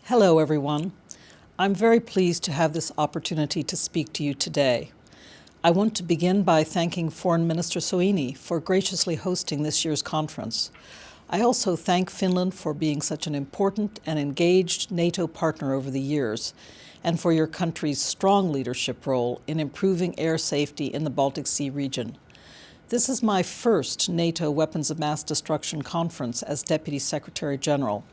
Hello, everyone. I'm very pleased to have this opportunity to speak to you today. I want to begin by thanking Foreign Minister Soini for graciously hosting this year's conference. I also thank Finland for being such an important and engaged NATO partner over the years, and for your country's strong leadership role in improving air safety in the Baltic Sea region. This is my first NATO Weapons of Mass Destruction conference as Deputy Secretary General.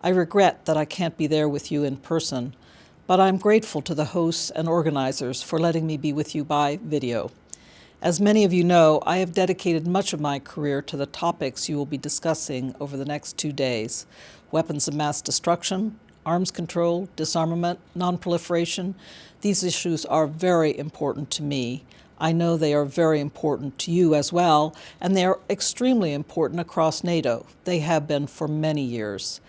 I regret that I can't be there with you in person, but I'm grateful to the hosts and organizers for letting me be with you by video. As many of you know, I have dedicated much of my career to the topics you will be discussing over the next 2 days: weapons of mass destruction, arms control, disarmament, non-proliferation. These issues are very important to me. I know they are very important to you as well, and they are extremely important across NATO. They have been for many years.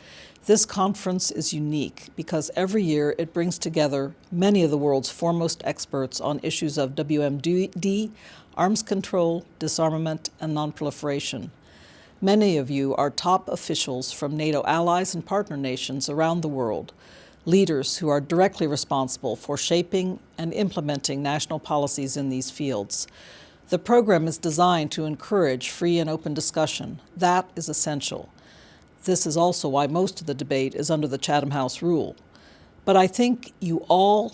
This conference is unique because every year it brings together many of the world's foremost experts on issues of WMD, arms control, disarmament, and non-proliferation. Many of you are top officials from NATO allies and partner nations around the world, leaders who are directly responsible for shaping and implementing national policies in these fields. The program is designed to encourage free and open discussion. That is essential. This is also why most of the debate is under the Chatham House rule. But I think you all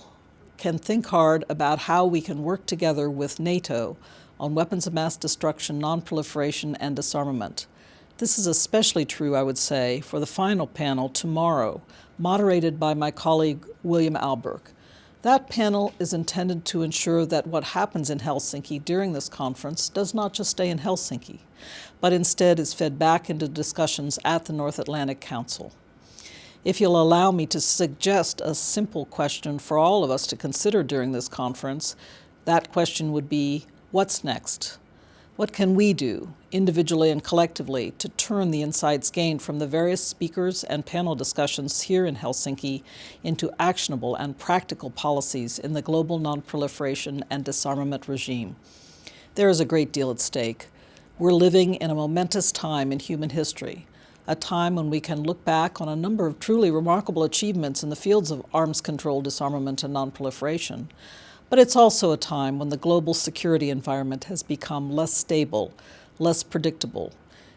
can think hard about how we can work together with NATO on weapons of mass destruction, non-proliferation, and disarmament. This is especially true, I would say, for the final panel tomorrow, moderated by my colleague William Alberg. That panel is intended to ensure that what happens in Helsinki during this conference does not just stay in Helsinki, but instead is fed back into discussions at the North Atlantic Council. If you'll allow me to suggest a simple question for all of us to consider during this conference, that question would be, what's next? What can we do, individually and collectively, to turn the insights gained from the various speakers and panel discussions here in Helsinki into actionable and practical policies in the global non-proliferation and disarmament regime? There is a great deal at stake. We're living in a momentous time in human history, a time when we can look back on a number of truly remarkable achievements in the fields of arms control, disarmament, and non-proliferation. But it's also a time when the global security environment has become less stable, less predictable,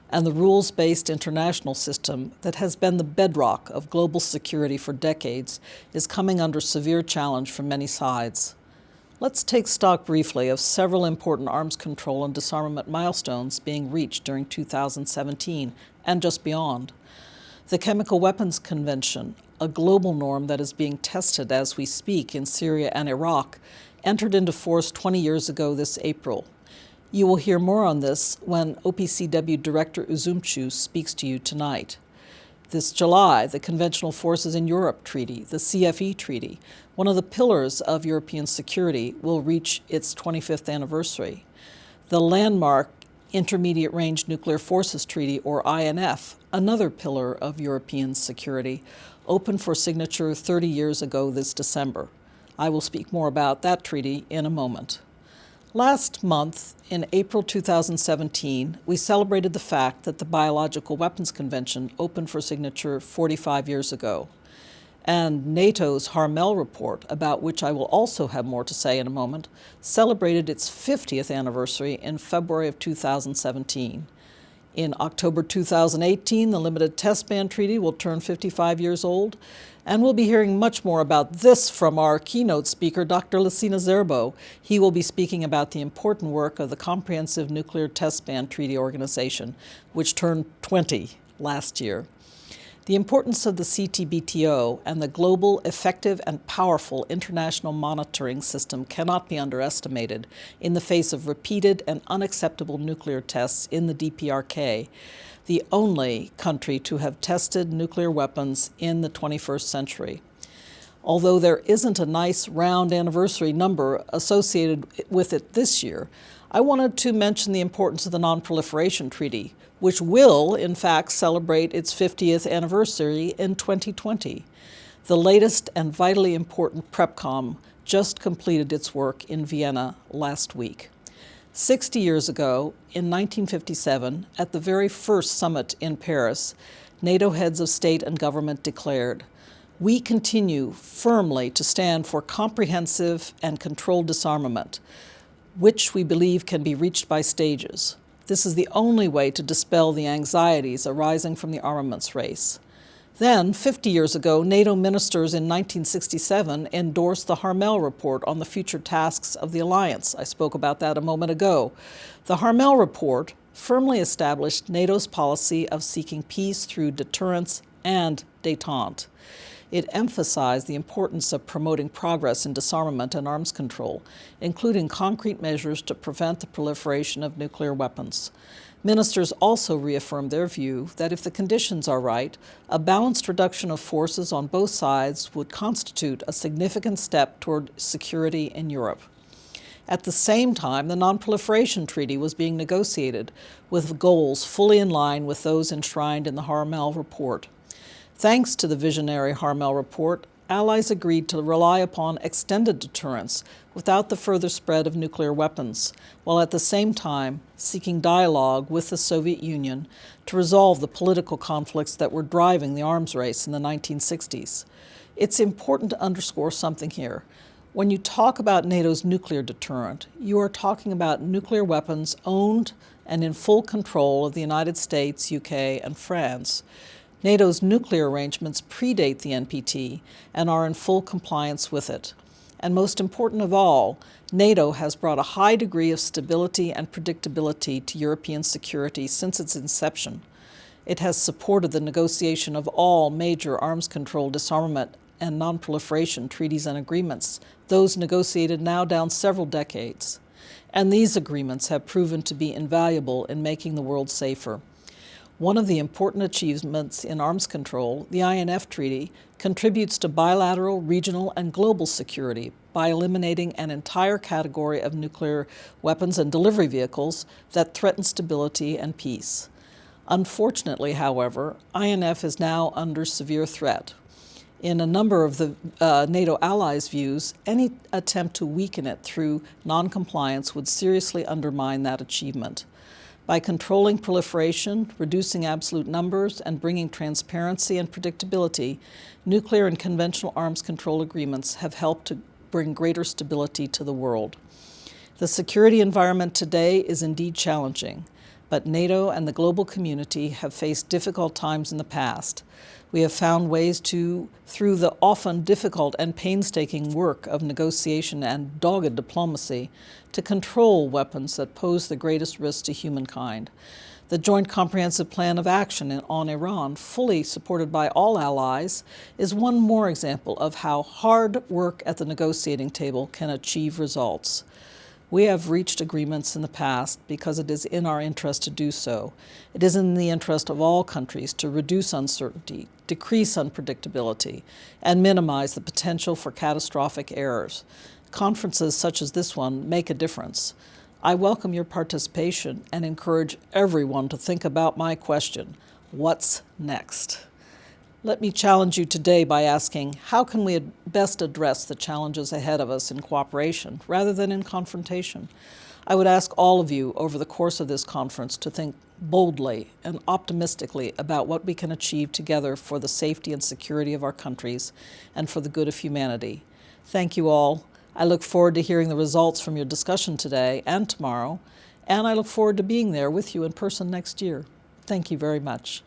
and the rules-based international system that has been the bedrock of global security for decades is coming under severe challenge from many sides. Let's take stock briefly of several important arms control and disarmament milestones being reached during 2017 and just beyond. The Chemical Weapons Convention, a global norm that is being tested as we speak in Syria and Iraq, entered into force 20 years ago this April. You will hear more on this when OPCW Director Uzumcu speaks to you tonight. This July, the Conventional Forces in Europe Treaty, the CFE Treaty, one of the pillars of European security, will reach its 25th anniversary. The landmark Intermediate Range Nuclear Forces Treaty, or INF, another pillar of European security, opened for signature 30 years ago this December. I will speak more about that treaty in a moment. Last month, in April 2017, we celebrated the fact that the Biological Weapons Convention opened for signature 45 years ago. And NATO's Harmel report, about which I will also have more to say in a moment, celebrated its 50th anniversary in February of 2017. In October 2018, the Limited Test Ban Treaty will turn 55 years old, and we'll be hearing much more about this from our keynote speaker, Dr. Lassina Zerbo. He will be speaking about the important work of the Comprehensive Nuclear Test Ban Treaty Organization, which turned 20 last year. The importance of the CTBTO and the global, effective, and powerful international monitoring system cannot be underestimated in the face of repeated and unacceptable nuclear tests in the DPRK, the only country to have tested nuclear weapons in the 21st century. Although there isn't a nice round anniversary number associated with it this year, I wanted to mention the importance of the Non-Proliferation Treaty, which will, in fact, celebrate its 50th anniversary in 2020. The latest and vitally important PrepCom just completed its work in Vienna last week. 60 years ago, in 1957, at the very first summit in Paris, NATO heads of state and government declared, We continue firmly to stand for comprehensive and controlled disarmament, which we believe can be reached by stages. This is the only way to dispel the anxieties arising from the armaments race. Then, 50 years ago, NATO ministers in 1967 endorsed the Harmel Report on the future tasks of the alliance. I spoke about that a moment ago. The Harmel Report firmly established NATO's policy of seeking peace through deterrence and détente. It emphasized the importance of promoting progress in disarmament and arms control, including concrete measures to prevent the proliferation of nuclear weapons. Ministers also reaffirmed their view that if the conditions are right, a balanced reduction of forces on both sides would constitute a significant step toward security in Europe. At the same time, the non-proliferation treaty was being negotiated, with goals fully in line with those enshrined in the Harmel Report. Thanks to the visionary Harmel Report, allies agreed to rely upon extended deterrence without the further spread of nuclear weapons, while at the same time seeking dialogue with the Soviet Union to resolve the political conflicts that were driving the arms race in the 1960s. It's important to underscore something here. When you talk about NATO's nuclear deterrent, you are talking about nuclear weapons owned and in full control of the United States, UK, and France. NATO's nuclear arrangements predate the NPT and are in full compliance with it. And most important of all, NATO has brought a high degree of stability and predictability to European security since its inception. It has supported the negotiation of all major arms control, disarmament, and non-proliferation treaties and agreements, those negotiated now down several decades. And these agreements have proven to be invaluable in making the world safer. One of the important achievements in arms control, the INF Treaty, contributes to bilateral, regional, and global security by eliminating an entire category of nuclear weapons and delivery vehicles that threaten stability and peace. Unfortunately, however, INF is now under severe threat. In a number of the NATO allies' views, any attempt to weaken it through noncompliance would seriously undermine that achievement. By controlling proliferation, reducing absolute numbers, and bringing transparency and predictability, nuclear and conventional arms control agreements have helped to bring greater stability to the world. The security environment today is indeed challenging, but NATO and the global community have faced difficult times in the past. We have found ways to, through the often difficult and painstaking work of negotiation and dogged diplomacy, to control weapons that pose the greatest risk to humankind. The Joint Comprehensive Plan of Action on Iran, fully supported by all allies, is one more example of how hard work at the negotiating table can achieve results. We have reached agreements in the past because it is in our interest to do so. It is in the interest of all countries to reduce uncertainty, decrease unpredictability, and minimize the potential for catastrophic errors. Conferences such as this one make a difference. I welcome your participation and encourage everyone to think about my question, what's next? Let me challenge you today by asking, how can we best address the challenges ahead of us in cooperation rather than in confrontation? I would ask all of you over the course of this conference to think boldly and optimistically about what we can achieve together for the safety and security of our countries and for the good of humanity. Thank you all. I look forward to hearing the results from your discussion today and tomorrow, and I look forward to being there with you in person next year. Thank you very much.